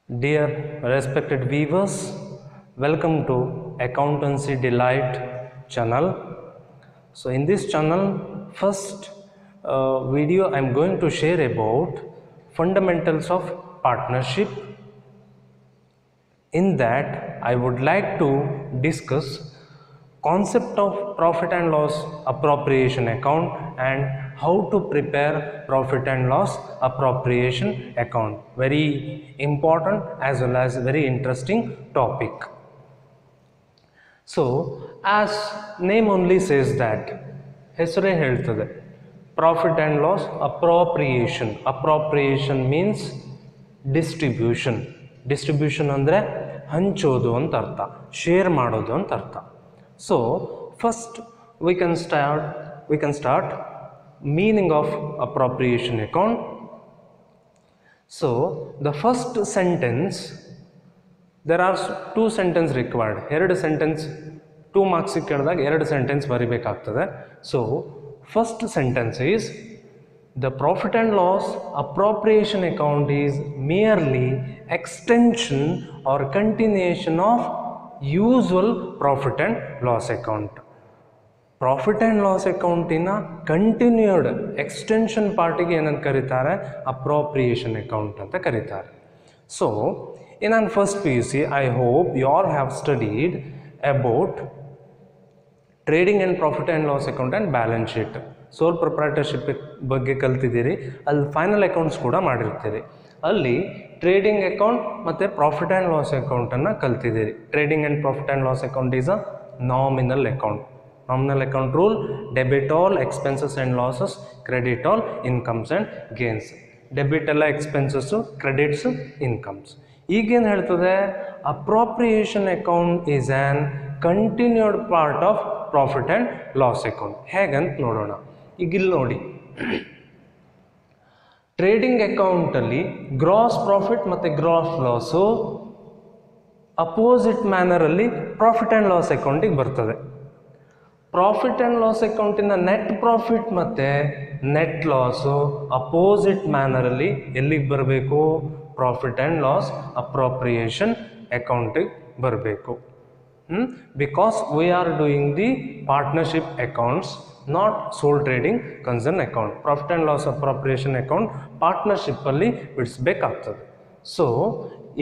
Dear respected viewers, welcome to Accountancy Delight channel. So in this channel, first video I am going to share about fundamentals of partnership. In that, I would like to discuss concept of profit and loss appropriation account and how to prepare profit and loss appropriation account. Very important as well as very interesting topic. So as name only says that, ಹೆಸರೇ ಹೇಳ್ತದೆ profit and loss appropriation means distribution ಅಂದರೆ ಹಂಚೋದು ಅಂತ ಅರ್ಥ, share ಮಾಡೋದು ಅಂತ ಅರ್ಥ. So first we can start meaning of appropriation account. So the first sentence, there are two sentences required. ಎರಡು sentence 2 marks ಕೇಳಿದಾಗ ಎರಡು sentence ಬರಿಬೇಕಾಗ್ತದೆ. So first sentence is, the profit and loss appropriation account is merely extension or continuation of usual profit and loss account. Profit and loss account in a continued extension party ಗೆ ಏನಂತ ಕರೀತಾರೆ, appropriation account ಅಂತ ಕರೀತಾರೆ. So in our first PUC, I hope you all have studied about trading and profit and loss account and balance sheet. Sole proprietorship ಬಗ್ಗೆ ಕಲ್ತಿದ್ದೀರಿ, ಅಲ್ಲಿ final accounts ಕೂಡ ಮಾಡಿರ್ತೀರಿ. ಅಲ್ಲಿ ಟ್ರೇಡಿಂಗ್ ಅಕೌಂಟ್ ಮತ್ತು ಪ್ರಾಫಿಟ್ ಆ್ಯಂಡ್ ಲಾಸ್ ಅಕೌಂಟನ್ನು ಕಲ್ತಿದ್ದೀರಿ. Trading and profit and loss account is a nominal account. Nominal account rule, debit all expenses and losses, credit all incomes and gains. Debit ಎಲ್ಲ expenses, credits, incomes. ಈಗೇನು ಹೇಳ್ತದೆ, appropriation account is an continued part of profit and loss account. ಹೇಗಂತ ನೋಡೋಣ. ಈಗಿಲ್ಲಿ ನೋಡಿ, ಟ್ರೇಡಿಂಗ್ ಅಕೌಂಟಲ್ಲಿ gross profit ಮತ್ತು ಗ್ರಾಸ್ ಲಾಸು ಅಪೋಸಿಟ್ ಮ್ಯಾನರಲ್ಲಿ ಪ್ರಾಫಿಟ್ ಆ್ಯಂಡ್ ಲಾಸ್ ಅಕೌಂಟಿಗೆ ಬರ್ತದೆ. ಪ್ರಾಫಿಟ್ ಆ್ಯಂಡ್ ಲಾಸ್ ಅಕೌಂಟಿನ ನೆಟ್ ಪ್ರಾಫಿಟ್ ಮತ್ತು ನೆಟ್ ಲಾಸು ಅಪೋಸಿಟ್ ಮ್ಯಾನರಲ್ಲಿ ಎಲ್ಲಿಗೆ ಬರಬೇಕು, ಪ್ರಾಫಿಟ್ ಆ್ಯಂಡ್ ಲಾಸ್ ಅಪ್ರೋಪ್ರಿಯೇಷನ್ ಅಕೌಂಟಿಗೆ ಬರಬೇಕು. Because we are doing the partnership accounts, not sole trading concern account. Profit and loss appropriation account partnership ಅಲ್ಲಿ ಬಿಡಿಸಬೇಕಾಗ್ತದೆ. So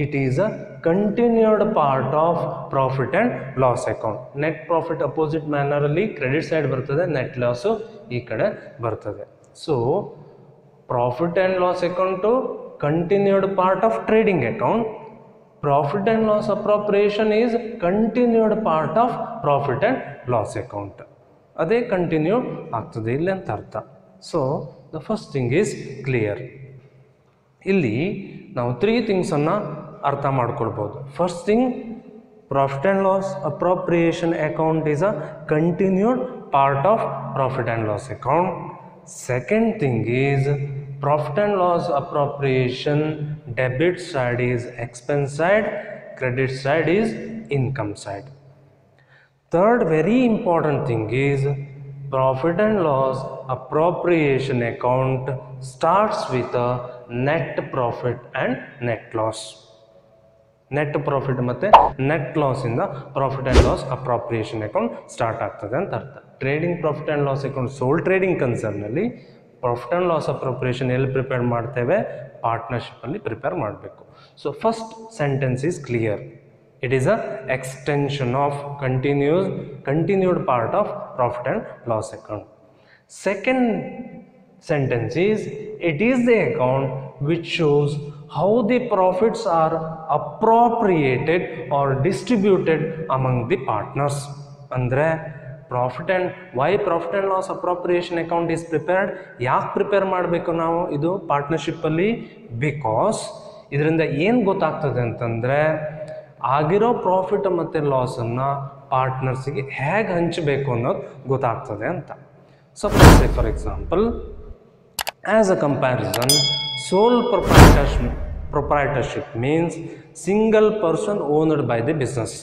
it is a continued part of profit and loss account. Net profit opposite manner ಅಲ್ಲಿ credit side ಬರ್ತದೆ, net loss ಈ ಕಡೆ ಬರ್ತದೆ. So profit and loss account continued part of trading account. Profit and loss appropriation is continued part of profit and loss account. ಅದೇ continue ಆಗ್ತದೆ ಇಲ್ಲಿ ಅಂತ ಅರ್ಥ. So the first thing is clear. ಇಲ್ಲಿ ನಾವು 3 ಥಿಂಗ್ಸನ್ನು ಅರ್ಥ ಮಾಡ್ಕೊಳ್ಬೋದು. First thing, profit and loss appropriation account is a continued part of profit and loss account. Second thing is, profit and loss appropriation debit side is expense side, credit side is income side. Third very important thing is, profit and loss appropriation account starts with a net profit and net loss. Net profit ಮತ್ತೆ net loss ಇಂದ profit and loss appropriation account start ಆಗ್ತದೆ ಅಂತ ಅರ್ಥ. Trading profit and loss account sole trading ಕನ್ಸರ್ನಲ್ಲಿ profit and loss appropriation ಎಲ್ಲಿ prepare ಮಾಡ್ತೇವೆ, ಪಾರ್ಟ್ನರ್ಶಿಪ್ಪಲ್ಲಿ prepare ಮಾಡಬೇಕು. So first sentence is clear. It is a extension of continued part of profit and loss account. Second sentence is, it is the account which shows how the profits are appropriated or distributed among the partners. ಅಂದರೆ profit and why profit and loss appropriation account is prepared. ಯಾಕೆ prepare ಮಾಡಬೇಕು ನಾವು ಇದು ಪಾರ್ಟ್ನರ್ಶಿಪ್ಪಲ್ಲಿ? Because ಇದರಿಂದ ಏನು ಗೊತ್ತಾಗ್ತದೆ ಅಂತಂದರೆ, ಆಗಿರೋ ಪ್ರಾಫಿಟ್ ಮತ್ತು ಲಾಸನ್ನು ಪಾರ್ಟ್ನರ್ಸಿಗೆ ಹೇಗೆ ಹಂಚಬೇಕು ಅನ್ನೋದು ಗೊತ್ತಾಗ್ತದೆ ಅಂತ. Suppose say for example, as a comparison, soul proprietorship means single person owned by the business.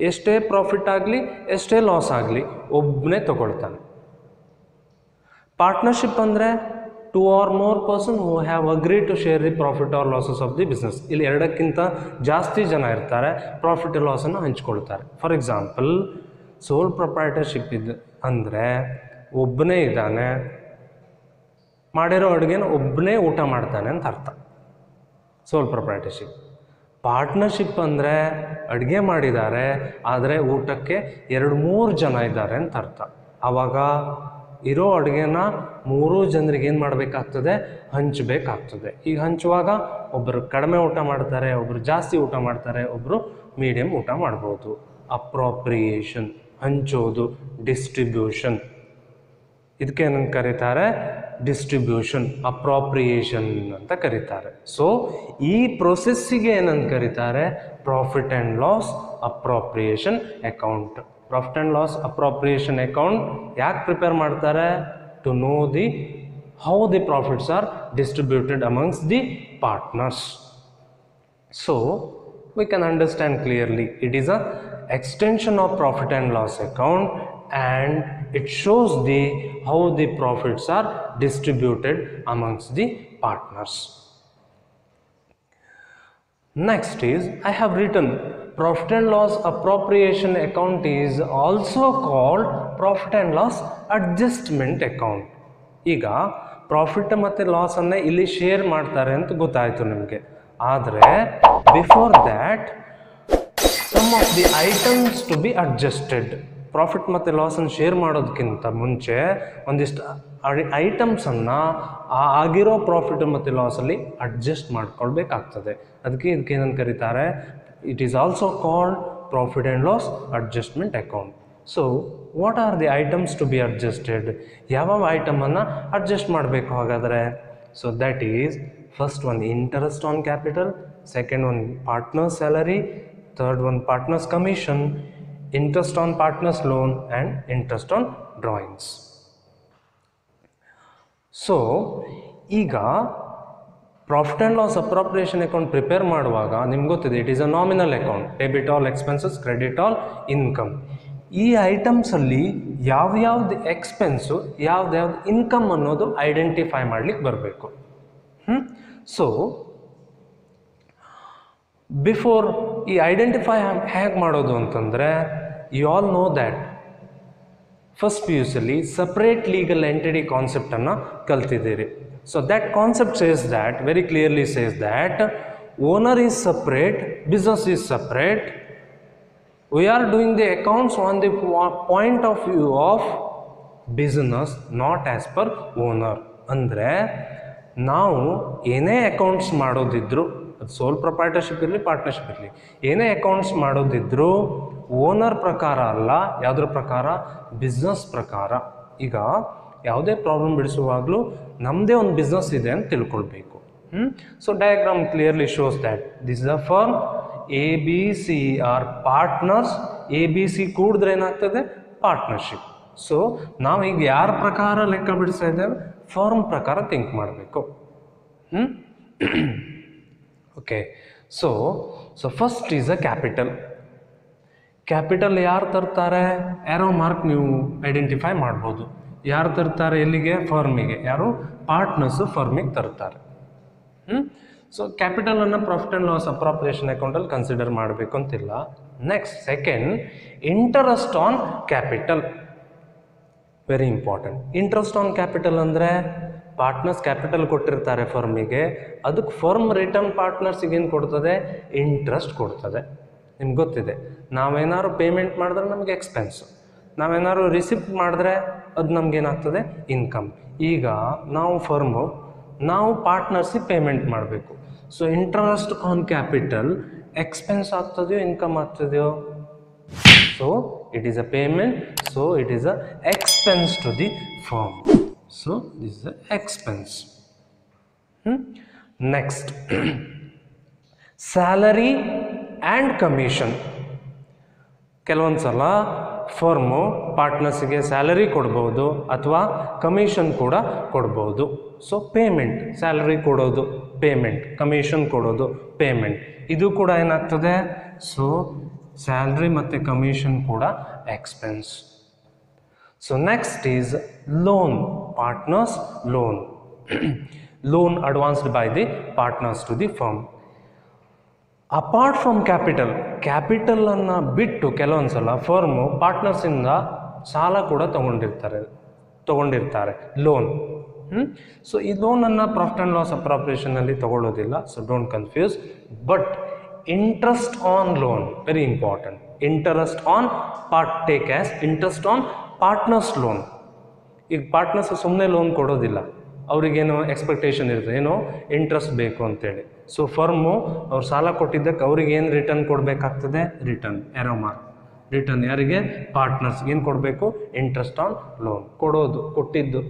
ಎಷ್ಟೇ ಪ್ರಾಫಿಟ್ ಆಗಲಿ ಎಷ್ಟೇ ಲಾಸ್ ಆಗಲಿ ಒಬ್ಬನೇ ತಗೊಳ್ತಾನೆ. ಪಾರ್ಟ್ನರ್ಶಿಪ್ ಅಂದರೆ 2 or more person who have agreed to share the profit or losses of the business. ಇಲ್ಲಿ ಎರಡಕ್ಕಿಂತ ಜಾಸ್ತಿ ಜನ ಇರ್ತಾರೆ, ಪ್ರಾಫಿಟ್ ಲಾಸನ್ನು ಹಂಚ್ಕೊಳ್ತಾರೆ. ಫಾರ್ ಎಕ್ಸಾಂಪಲ್ ಸೋಲ್ ಪ್ರೊಪ್ರೈಟರ್ಶಿಪ್ ಇದೆ ಅಂದರೆ ಒಬ್ಬನೇ ಇದ್ದಾನೆ, ಮಾಡಿರೋ ಅಡುಗೆನ ಒಬ್ಬನೇ ಊಟ ಮಾಡ್ತಾನೆ ಅಂತ ಅರ್ಥ, ಸೋಲ್ ಪ್ರೊಪ್ರೈಟರ್ಶಿಪ್. ಪಾರ್ಟ್ನರ್ಶಿಪ್ ಅಂದರೆ ಅಡುಗೆ ಮಾಡಿದ್ದಾರೆ ಆದರೆ ಊಟಕ್ಕೆ 2-3 ಜನ ಇದ್ದಾರೆ ಅಂತ ಅರ್ಥ. ಆವಾಗ ಇರೋ ಅಡುಗೆನ 3 ಜನರಿಗೆ ಏನು ಮಾಡಬೇಕಾಗ್ತದೆ, ಹಂಚಬೇಕಾಗ್ತದೆ. ಈಗ ಹಂಚುವಾಗ ಒಬ್ಬರು ಕಡಿಮೆ ಊಟ ಮಾಡ್ತಾರೆ, ಒಬ್ಬರು ಜಾಸ್ತಿ ಊಟ ಮಾಡ್ತಾರೆ, ಒಬ್ಬರು ಮೀಡಿಯಮ್ ಊಟ ಮಾಡ್ಬೋದು. ಅಪ್ರೋಪ್ರಿಯೇಷನ್ ಹಂಚೋದು, ಡಿಸ್ಟ್ರಿಬ್ಯೂಷನ್, ಇದಕ್ಕೆ ಏನಂತ ಕರೀತಾರೆ, ಡಿಸ್ಟ್ರಿಬ್ಯೂಷನ್, ಅಪ್ರೋಪ್ರಿಯೇಷನ್ ಅಂತ ಕರೀತಾರೆ. ಸೊ ಈ ಪ್ರೊಸೆಸ್ಸಿಗೆ ಏನಂತ ಕರೀತಾರೆ, profit and loss appropriation account. Profit and loss appropriation account ಯಾಕೆ ಪ್ರಿಪೇರ್ ಮಾಡ್ತಾರೆ, to know the how the profits are distributed amongst the partners. So we can understand clearly it is a extension of profit and loss account and it shows the how the profits are distributed amongst the partners. Next is I have written profit and loss appropriation account is also called profit and loss adjustment account. ಈಗ profit ಮತ್ತು ಲಾಸನ್ನು ಇಲ್ಲಿ share ಮಾಡ್ತಾರೆ ಅಂತ ಗೊತ್ತಾಯಿತು ನಿಮಗೆ. ಆದರೆ before that some of the items to be adjusted. Profit ಮತ್ತು ಲಾಸನ್ನು ಶೇರ್ ಮಾಡೋದಕ್ಕಿಂತ ಮುಂಚೆ ಒಂದಿಷ್ಟು ಐಟಮ್ಸನ್ನು ಆಗಿರೋ ಪ್ರಾಫಿಟ್ ಮತ್ತು ಲಾಸಲ್ಲಿ ಅಡ್ಜಸ್ಟ್ ಮಾಡ್ಕೊಳ್ಬೇಕಾಗ್ತದೆ. ಅದಕ್ಕೆ ಇದಕ್ಕೆ ಏನಂತ ಕರೀತಾರೆ, it is also called profit and loss adjustment account. So what are the items to be adjusted? ಯಾವ ಐಟಮನ್ನು ಅಡ್ಜಸ್ಟ್ ಮಾಡಬೇಕು ಹಾಗಾದರೆ? So that is first one interest on capital, second one partner's salary, third one partner's commission, interest on partner's loan and interest on drawings. So ಈಗ profit and loss appropriation account prepare ಮಾಡುವಾಗ ನಿಮ್ಗೆ ಗೊತ್ತಿದೆ, it is a nominal account, debit all expenses, credit all income. ಈ ಐಟಮ್ಸಲ್ಲಿ ಯಾವ್ಯಾವ್ದು expense ಯಾವ್ದ್ಯಾವ್ದು income ಅನ್ನೋದು identify ಮಾಡ್ಲಿಕ್ಕೆ ಬರಬೇಕು. ಸೊ ಬಿಫೋರ್ ಈ ಐಡೆಂಟಿಫೈ ಹೇಗೆ ಮಾಡೋದು ಅಂತಂದರೆ, you all know that first PUCಯಲ್ಲಿ ಸಪ್ರೇಟ್ ಲೀಗಲ್ ಎಂಟಿಟಿ ಕಾನ್ಸೆಪ್ಟನ್ನು ಕಲ್ತಿದ್ದೀರಿ. So that concept says that, very clearly says that owner is separate, business is separate. We are doing the accounts on the point of view of business, not as per owner. ಅಂದರೆ ನಾವು ಏನೇ accounts ಮಾಡೋದಿದ್ರು, ಅದು ಸೋಲ್ proprietorship ಇರಲಿ partnership ಇರಲಿ, ಏನೇ accounts ಮಾಡೋದಿದ್ರು owner ಪ್ರಕಾರ ಅಲ್ಲ, ಯಾವುದ್ರ ಪ್ರಕಾರ, ಬಿಸ್ನೆಸ್ ಪ್ರಕಾರ. ಈಗ ಯಾವುದೇ ಪ್ರಾಬ್ಲಮ್ ಬಿಡಿಸುವಾಗಲೂ ನಮ್ಮದೇ ಒಂದು ಬಿಸ್ನೆಸ್ ಇದೆ ಅಂತ ತಿಳ್ಕೊಳ್ಬೇಕು. So diagram clearly shows that this is a firm, ABC R partners. ABC ಕೂಡಿದ್ರೆ ಏನಾಗ್ತದೆ, ಪಾರ್ಟ್ನರ್ಶಿಪ್. ಸೊ ನಾವು ಈಗ ಯಾರ ಪ್ರಕಾರ ಲೆಕ್ಕ ಬಿಡಿಸ್ತಾ ಇದ್ದೇವೆ, ಫರ್ಮ್ ಪ್ರಕಾರ ಥಿಂಕ್ ಮಾಡಬೇಕು. Okay, so first is a capital. Capital ಯಾರು ತರ್ತಾರೆ, ಆರೋ ಮಾರ್ಕ್ ನೀವು ಐಡೆಂಟಿಫೈ ಮಾಡ್ಬೋದು. ಯಾರು ತರ್ತಾರೆ ಎಲ್ಲಿಗೆ, ಫರ್ಮಿಗೆ. ಯಾರು, ಪಾರ್ಟ್ನರ್ಸು ಫರ್ಮಿಗೆ ತರ್ತಾರೆ. ಸೊ ಕ್ಯಾಪಿಟಲನ್ನು ಪ್ರಾಫಿಟ್ ಆ್ಯಂಡ್ ಲಾಸ್ ಅಪ್ರೋಪ್ರಿಯೇಷನ್ ಅಕೌಂಟಲ್ಲಿ ಕನ್ಸಿಡರ್ ಮಾಡಬೇಕು ಅಂತಿಲ್ಲ. Next second, interest on capital, very important. Interest on capital ಅಂದರೆ ಪಾರ್ಟ್ನರ್ಸ್ ಕ್ಯಾಪಿಟಲ್ ಕೊಟ್ಟಿರ್ತಾರೆ ಫರ್ಮಿಗೆ, ಅದಕ್ಕೆ ಫರ್ಮ್ ರಿಟರ್ನ್ ಪಾರ್ಟ್ನರ್ಸಿಗೆ ಏನು ಕೊಡ್ತದೆ, ಇಂಟ್ರೆಸ್ಟ್ ಕೊಡ್ತದೆ. ನಿಮ್ಗೆ ಗೊತ್ತಿದೆ, ನಾವೇನಾದ್ರು ಪೇಮೆಂಟ್ ಮಾಡಿದ್ರೆ ನಮಗೆ ಎಕ್ಸ್ಪೆನ್ಸು, ನಾವೇನಾದ್ರು ರಿಸಿಪ್ಟ್ ಮಾಡಿದ್ರೆ ಅದು ನಮಗೇನಾಗ್ತದೆ, ಇನ್ಕಮ್. ಈಗ ನಾವು ಫರ್ಮು, ನಾವು ಪಾರ್ಟ್ನರ್ಸಿಗೆ ಪೇಮೆಂಟ್ ಮಾಡಬೇಕು. So interest on capital expense ಆಗ್ತದೆಯೋ ಇನ್ಕಮ್ ಆಗ್ತದೆಯೋ? So it is a payment, so it is a expense to the firm. So this is a expense. Next, salary and commission. ಕೆಲವೊಂದು ಸಲ firm ಪಾರ್ಟ್ನರ್ಸಿಗೆ salary ಕೊಡ್ಬೋದು ಅಥವಾ commission ಕೂಡ ಕೊಡ್ಬೋದು. So payment, salary ಕೊಡೋದು payment, commission ಕೊಡೋದು payment, ಇದು ಕೂಡ ಏನಾಗ್ತದೆ. ಸೊ ಸ್ಯಾಲ್ರಿ ಮತ್ತು ಕಮಿಷನ್ ಕೂಡ expense. So next is loan, partners loan. loan advanced by the partners to the firm. Apart from ಕ್ಯಾಪಿಟಲನ್ನು ಬಿಟ್ಟು ಕೆಲವೊಂದು ಸಲ ಫರ್ಮು ಪಾರ್ಟ್ನರ್ಸಿಂದ ಸಾಲ ಕೂಡ ತಗೊಂಡಿರ್ತಾರೆ ಲೋನ್. ಸೊ ಈ ಲೋನನ್ನು ಪ್ರಾಫಿಟ್ ಆ್ಯಂಡ್ ಲಾಸ್ ಅಪ್ರಾಪ್ರಿಯೇಷನಲ್ಲಿ ತಗೊಳ್ಳೋದಿಲ್ಲ, so don't confuse. But interest on loan very important. Interest on take as interest on partners loan. ಈಗ ಪಾರ್ಟ್ನರ್ಸ್ ಸುಮ್ಮನೆ ಲೋನ್ ಕೊಡೋದಿಲ್ಲ, ಅವ್ರಿಗೇನೋ ಎಕ್ಸ್ಪೆಕ್ಟೇಷನ್ ಇರುತ್ತೆ, ಏನೋ ಇಂಟ್ರೆಸ್ಟ್ ಬೇಕು ಅಂತೇಳಿ. ಸೊ ಫರ್ಮು ಅವ್ರು ಸಾಲ ಕೊಟ್ಟಿದ್ದಕ್ಕೆ ಅವ್ರಿಗೆ ಏನು ರಿಟರ್ನ್ ಕೊಡಬೇಕಾಗ್ತದೆ? Arrow mark return. ಯಾರಿಗೆ? ಪಾರ್ಟ್ನರ್ಸ್. ಏನು ಕೊಡಬೇಕು? Interest on loan. ಕೊಟ್ಟಿದ್ದು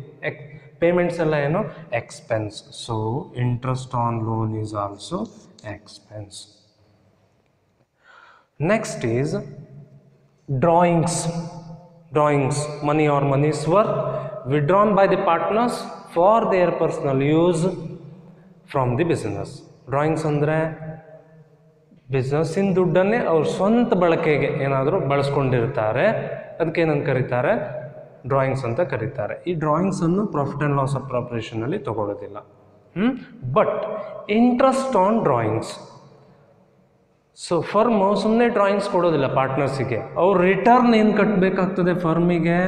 ಪೇಮೆಂಟ್ಸ್ ಎಲ್ಲ ಏನು? Expense. So interest on loan is also expense. Next is drawings. money or money's worth withdrawn by the partners for their personal use from the business. Drawings ಅಂದರೆ ಬಿಸ್ನೆಸ್ಸಿನ ದುಡ್ಡನ್ನೇ ಅವ್ರ ಸ್ವಂತ ಬಳಕೆಗೆ ಏನಾದರೂ ಬಳಸ್ಕೊಂಡಿರ್ತಾರೆ, ಅದಕ್ಕೆ ಏನಂತ ಕರೀತಾರೆ? ಡ್ರಾಯಿಂಗ್ಸ್ ಅಂತ ಕರೀತಾರೆ. ಈ ಡ್ರಾಯಿಂಗ್ಸನ್ನು ಪ್ರಾಫಿಟ್ ಆ್ಯಂಡ್ ಲಾಸ್ ಅಪ್ರಾಪ್ರಿಯೇಷನಲ್ಲಿ ತಗೊಳ್ಳೋದಿಲ್ಲ. But interest on drawings. So firm ಸುಮ್ಮನೆ ಡ್ರಾಯಿಂಗ್ಸ್ ಕೊಡೋದಿಲ್ಲ ಪಾರ್ಟ್ನರ್ಸಿಗೆ, ಅವ್ರು ರಿಟರ್ನ್ ಏನು ಕಟ್ಟಬೇಕಾಗ್ತದೆ? ಫರ್ಮಿಗೆ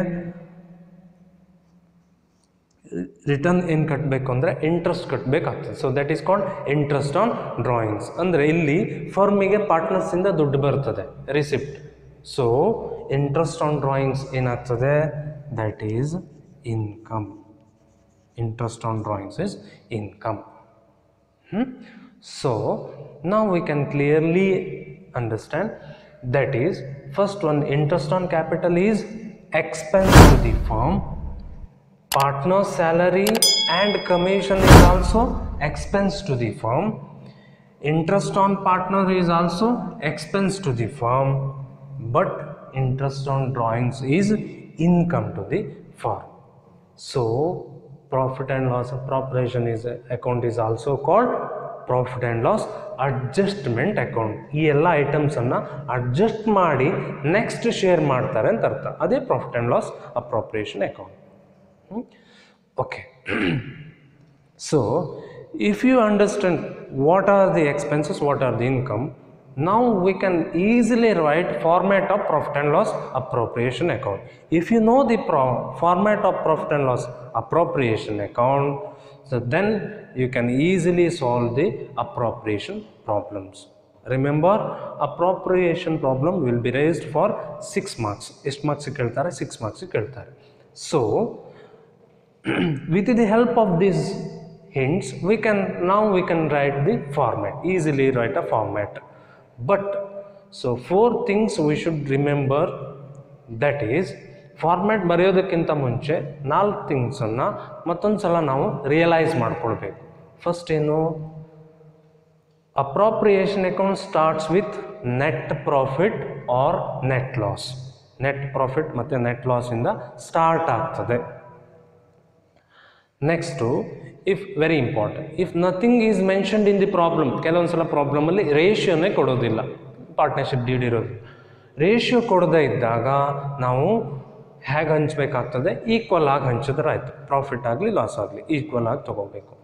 ರಿಟರ್ನ್ ಏನು ಕಟ್ಟಬೇಕು ಅಂದರೆ ಇಂಟ್ರೆಸ್ಟ್ ಕಟ್ಟಬೇಕಾಗ್ತದೆ. So that is called interest on drawings. ಅಂದರೆ ಇಲ್ಲಿ ಫರ್ಮಿಗೆ ಪಾರ್ಟ್ನರ್ಸಿಂದ ದುಡ್ಡು ಬರ್ತದೆ, receipt. So interest on drawings ಏನಾಗ್ತದೆ? That is income. Interest on drawings is income. So now we can clearly understand, that is, first one, interest on capital is expense to the firm. Partner's salary and commission is also expense to the firm. Interest on partner is also expense to the firm, but interest on drawings is income to the firm. So profit and loss appropriation account is also called profit and loss adjustment account. ಈ ಎಲ್ಲ ಐಟಮ್ಸನ್ನು adjust ಮಾಡಿ next share ಮಾಡ್ತಾರೆ ಅಂತ ಅರ್ಥ. ಅದೇ profit and loss appropriation account. Okay, so if you understand what are the expenses, what are the income, now we can easily write format of profit and loss appropriation account. If you know the format of profit and loss appropriation account, so then you can easily solve the appropriation problems. Remember, appropriation problem will be raised for 6 marks. ಎಷ್ಟು marks ಕೇಳ್ತಾರೆ? 6 marks ಕೇಳ್ತಾರೆ. So with the help of these hints, we can write the format, easily write a format. But so 4 things we should remember, that is, format ಬರೆಯೋದಕ್ಕಿಂತ ಮುಂಚೆ 4 ಥಿಂಗ್ಸನ್ನು ಮತ್ತೊಂದು ಸಲ ನಾವು realise ಮಾಡ್ಕೊಳ್ಬೇಕು. First ಏನು? Appropriation account starts with net profit or net loss. Net profit ಮತ್ತು net ಲಾಸಿಂದ start ಆಗ್ತದೆ. Next, if very important, if nothing is mentioned in the problem. ಕೆಲವೊಂದು ಸಲ ಪ್ರಾಬ್ಲಮಲ್ಲಿ ರೇಷಿಯೋನೇ ಕೊಡೋದಿಲ್ಲ, ಪಾರ್ಟ್ನರ್ಶಿಪ್ ಡೀಡ್ ಇರೋದು. ರೇಷಿಯೋ ಕೊಡದೇ ಇದ್ದಾಗ ನಾವು ಹೇಗೆ ಹಂಚಬೇಕಾಗ್ತದೆ? ಈಕ್ವಲ್ ಆಗಿ ಹಂಚಿದ್ರೆ ಆಯಿತು. ಪ್ರಾಫಿಟ್ ಆಗಲಿ ಲಾಸ್ ಆಗಲಿ ಈಕ್ವಲ್ ಆಗಿ ತೊಗೋಬೇಕು.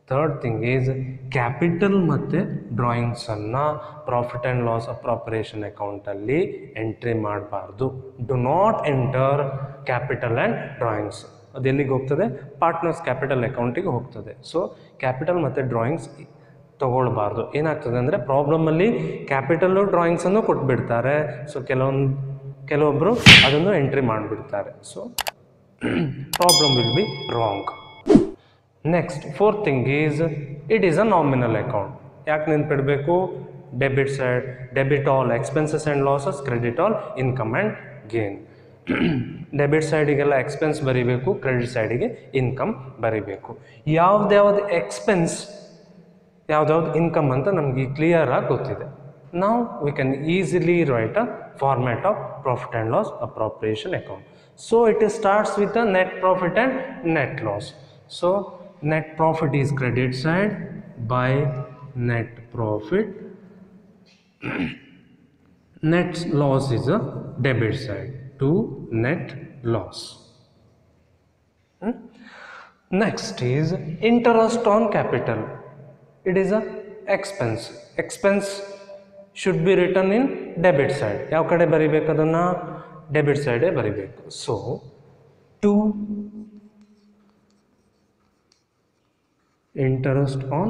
ಥರ್ಡ್ ಥಿಂಗ್ ಈಸ್ ಕ್ಯಾಪಿಟಲ್ ಮತ್ತು ಡ್ರಾಯಿಂಗ್ಸನ್ನು ಪ್ರಾಫಿಟ್ ಆ್ಯಂಡ್ ಲಾಸ್ ಅಪ್ರಾಪ್ರಿಯೇಷನ್ ಅಕೌಂಟಲ್ಲಿ ಎಂಟ್ರಿ ಮಾಡಬಾರ್ದು. Do not enter capital and drawings. ಅದು ಎಲ್ಲಿಗೆ ಹೋಗ್ತದೆ? ಪಾರ್ಟ್ನರ್ಸ್ ಕ್ಯಾಪಿಟಲ್ ಅಕೌಂಟಿಗೆ ಹೋಗ್ತದೆ. ಸೊ ಕ್ಯಾಪಿಟಲ್ ಮತ್ತು ಡ್ರಾಯಿಂಗ್ಸ್ ತೊಗೊಳ್ಬಾರ್ದು. ಏನಾಗ್ತದೆ ಅಂದರೆ ಪ್ರಾಬ್ಲಮಲ್ಲಿ ಕ್ಯಾಪಿಟಲ್ಲು ಡ್ರಾಯಿಂಗ್ಸನ್ನು ಕೊಟ್ಬಿಡ್ತಾರೆ. ಸೊ ಕೆಲವೊಬ್ಬರು ಅದನ್ನು ಎಂಟ್ರಿ ಮಾಡಿಬಿಡ್ತಾರೆ. So problem will be wrong. Next, fourth thing is it is a nominal account. ಯಾಕೆ ನೆನ್ಪಿಡಬೇಕು? Debit side, debit all expenses and losses, credit all income and gain. Debit ಸೈಡಿಗೆಲ್ಲ expense ಬರೀಬೇಕು, credit ಸೈಡಿಗೆ income ಬರೀಬೇಕು. ಯಾವ್ದ್ಯಾವ್ದು expense, ಯಾವ್ದಾವ್ದು income ಅಂತ ನಮಗೆ ಕ್ಲಿಯರಾಗಿ ಗೊತ್ತಿದೆ. Now we can easily write a format of profit and loss appropriation account. So it starts with a net profit and net loss. So net profit is credit side by net profit. Net loss is a debit side to net loss. Next is interest on capital. It is a expense. Expense should be written in debit side. ಯಾವ ಕಡೆ ಬರಿಬೇಕು ಅದನ್ನ debit side ಬರಿಬೇಕು. So to interest on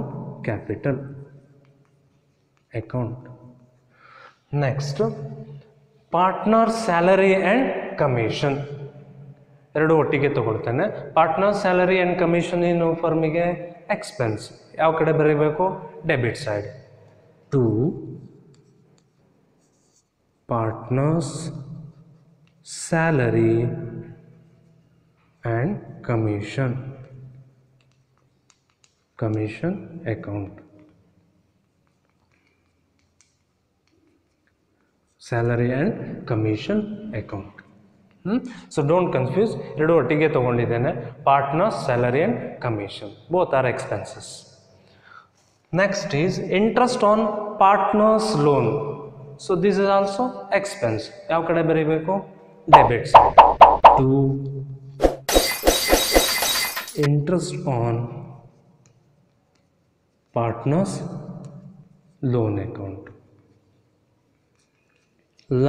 capital account. Next, partner salary and commission. ಎರಡು ಒಟ್ಟಿಗೆ ತಗೊಳ್ತೇನೆ. Partner salary and commission ಏನು ಫರ್ಮಿಗೆ ಎಕ್ಸ್ಪೆನ್ಸ್. ಯಾವ ಕಡೆ ಬರೀಬೇಕು debit side. To partners salary and commission account. Salary and commission account. So don't confuse, ಎರಡು ಒಟ್ಟಿಗೆ ತಗೊಂಡಿದ್ದೇನೆ. Partners salary and commission, both are expenses. Next is interest on partners loan. So this is also expense. ಯಾವ ಕಡೆ ಬರೀಬೇಕು debit side. To interest on partners loan account.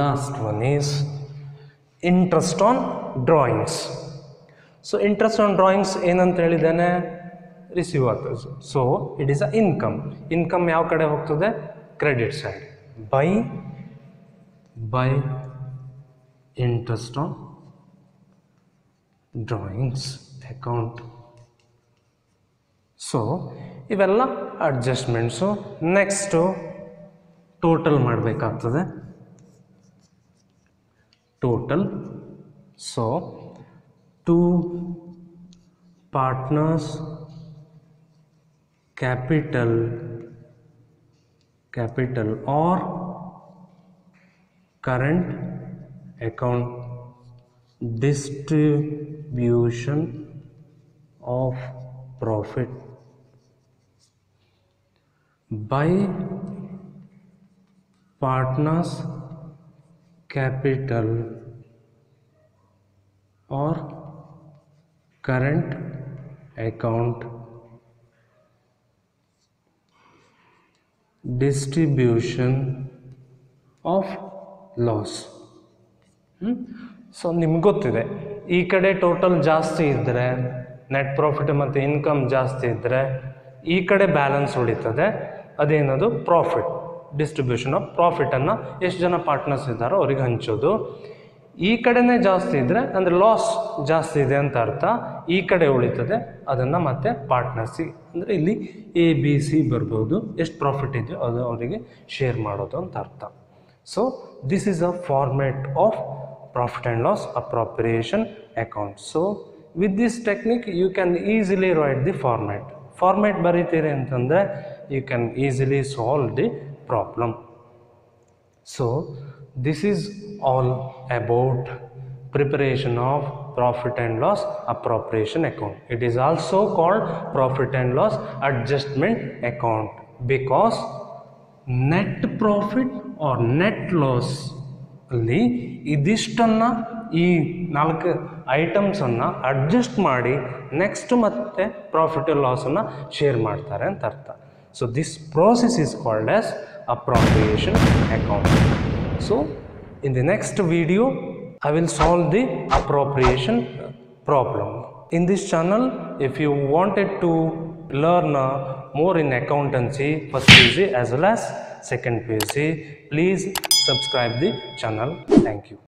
Last one is interest on drawings. So interest on drawings ಏನಂತ ಹೇಳಿದ್ದೇನೆ, receive ಆಗ್ತದೆ. So it is a income. Income ಯಾವ ಕಡೆ ಹೋಗ್ತದೆ credit side. By interest on drawings account. So ಇವೆಲ್ಲ adjustments. Next total ಮಾಡಬೇಕಾಗ್ತದೆ. Total. So to partners capital or current account distribution of profit by partners capital or current account distribution of loss. ಸೊ ನಿಮ್ಗೆ ಗೊತ್ತಿದೆ, ಈ ಕಡೆ total ಜಾಸ್ತಿ ಇದ್ದರೆ net profit ಮತ್ತು ಇನ್ಕಮ್ ಜಾಸ್ತಿ ಇದ್ದರೆ ಈ ಕಡೆ ಬ್ಯಾಲೆನ್ಸ್ ಉಳಿತದೆ. ಅದೇನದು ಪ್ರಾಫಿಟ್, ಡಿಸ್ಟ್ರಿಬ್ಯೂಷನ್ ಆಫ್ ಪ್ರಾಫಿಟನ್ನು ಎಷ್ಟು ಜನ ಪಾರ್ಟ್ನರ್ಸ್ ಇದ್ದಾರೋ ಅವ್ರಿಗೆ ಹಂಚೋದು. ಈ ಕಡೆನೇ ಜಾಸ್ತಿ ಇದ್ದರೆ ಅಂದರೆ ಲಾಸ್ ಜಾಸ್ತಿ ಇದೆ ಅಂತ ಅರ್ಥ. ಈ ಕಡೆ ಉಳಿತದೆ, ಅದನ್ನು ಮತ್ತೆ ಪಾರ್ಟ್ನರ್ಸಿಗೆ ಅಂದರೆ ಇಲ್ಲಿ ABC ಬರ್ಬೋದು, ಎಷ್ಟು ಪ್ರಾಫಿಟ್ ಇದೆಯೋ ಅದು ಅವರಿಗೆ ಶೇರ್ ಮಾಡೋದು ಅಂತ ಅರ್ಥ. So this is a format of profit and loss appropriation account. So with this technique you can easily write the format ಬರೀತೀರಿ ಅಂತಂದರೆ you can easily solve the problem. So this is all about preparation of profit and loss appropriation account. It is also called profit and loss adjustment account because net profit or net loss ಅಲ್ಲಿ ಇದಿಷ್ಟನ್ನು ಈ 4 ಐಟಮ್ಸನ್ನು adjust ಮಾಡಿ next ಮತ್ತೆ profit and ಲಾಸನ್ನು share ಮಾಡ್ತಾರೆ ಅಂತ ಅರ್ಥ. So this process is called as appropriation account. So in the next video I will solve the appropriation problem. In this channel, if you wanted to learn more in accountancy, first PUC as well as second PUC, please subscribe the channel. Thank you.